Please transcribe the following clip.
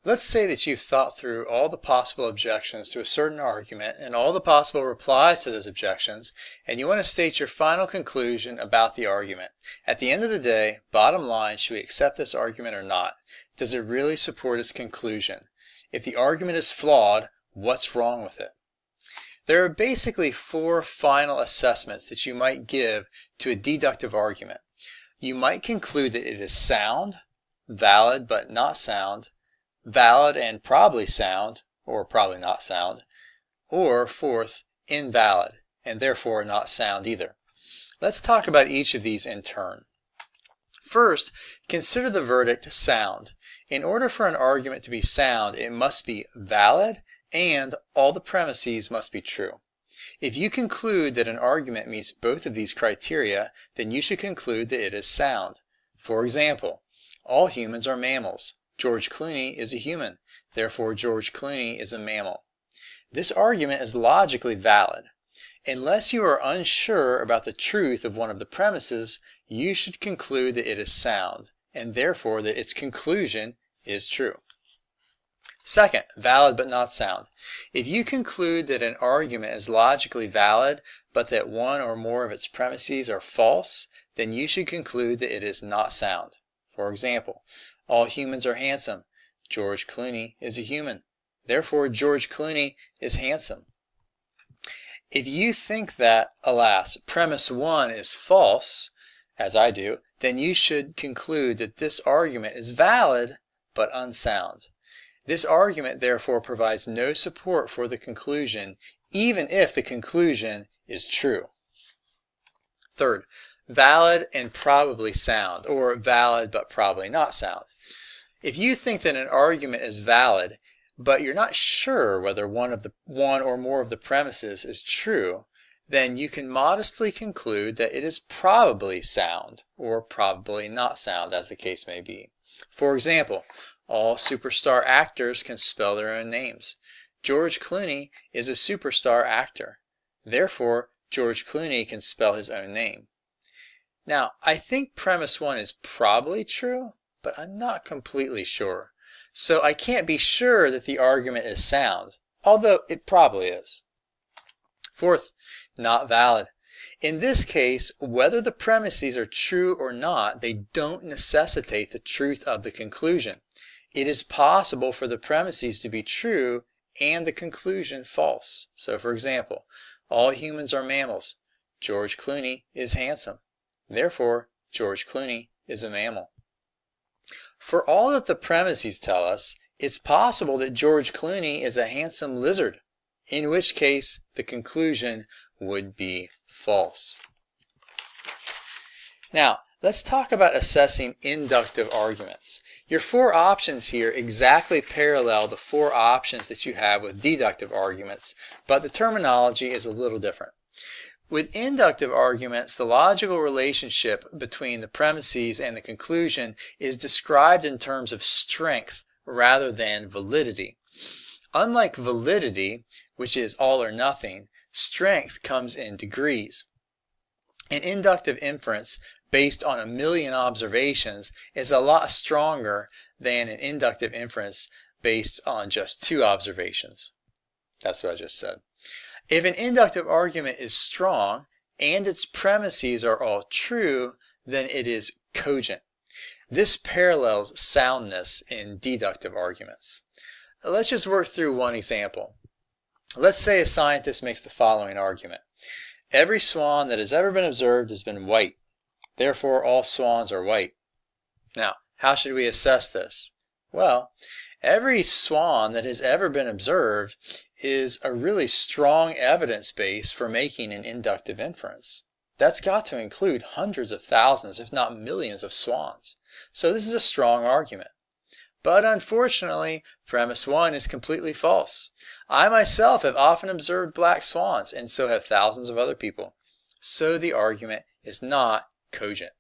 Let's say that you've thought through all the possible objections to a certain argument and all the possible replies to those objections, and you want to state your final conclusion about the argument. At the end of the day, bottom line, should we accept this argument or not? Does it really support its conclusion? If the argument is flawed, what's wrong with it? There are basically four final assessments that you might give to a deductive argument. You might conclude that it is sound, valid but not sound, valid and probably sound, or probably not sound, or fourth, invalid, and therefore not sound either. Let's talk about each of these in turn. First, consider the verdict sound. In order for an argument to be sound, it must be valid and all the premises must be true. If you conclude that an argument meets both of these criteria, then you should conclude that it is sound. For example, all humans are mammals. George Clooney is a human, therefore George Clooney is a mammal. This argument is logically valid. Unless you are unsure about the truth of one of the premises, you should conclude that it is sound, and therefore that its conclusion is true. Second, valid but not sound. If you conclude that an argument is logically valid, but that one or more of its premises are false, then you should conclude that it is not sound. For example, all humans are handsome. George Clooney is a human. Therefore, George Clooney is handsome. If you think that, alas, premise 1 is false, as I do, then you should conclude that this argument is valid but unsound. This argument, therefore, provides no support for the conclusion, even if the conclusion is true. Third, valid and probably sound, or valid but probably not sound. If you think that an argument is valid, but you're not sure whether one or more of the premises is true, then you can modestly conclude that it is probably sound, or probably not sound, as the case may be. For example, all superstar actors can spell their own names. George Clooney is a superstar actor. Therefore, George Clooney can spell his own name. Now, I think premise 1 is probably true, but I'm not completely sure. So I can't be sure that the argument is sound, although it probably is. Fourth, not valid. In this case, whether the premises are true or not, they don't necessitate the truth of the conclusion. It is possible for the premises to be true and the conclusion false. So for example, all humans are mammals. George Clooney is handsome. Therefore, George Clooney is a mammal. For all that the premises tell us, it's possible that George Clooney is a handsome lizard, in which case the conclusion would be false. Now, let's talk about assessing inductive arguments. Your four options here exactly parallel the four options that you have with deductive arguments, but the terminology is a little different. With inductive arguments, the logical relationship between the premises and the conclusion is described in terms of strength rather than validity. Unlike validity, which is all or nothing, strength comes in degrees. An inductive inference based on 1,000,000 observations is a lot stronger than an inductive inference based on just 2 observations. That's what I just said. If an inductive argument is strong and its premises are all true, then it is cogent. This parallels soundness in deductive arguments. Let's just work through one example. Let's say a scientist makes the following argument. Every swan that has ever been observed has been white. Therefore, all swans are white. Now, how should we assess this? Well, every swan that has ever been observed is a really strong evidence base for making an inductive inference. That's got to include hundreds of thousands, if not millions of swans. So this is a strong argument. But unfortunately, premise 1 is completely false. I myself have often observed black swans, and so have thousands of other people. So the argument is not cogent.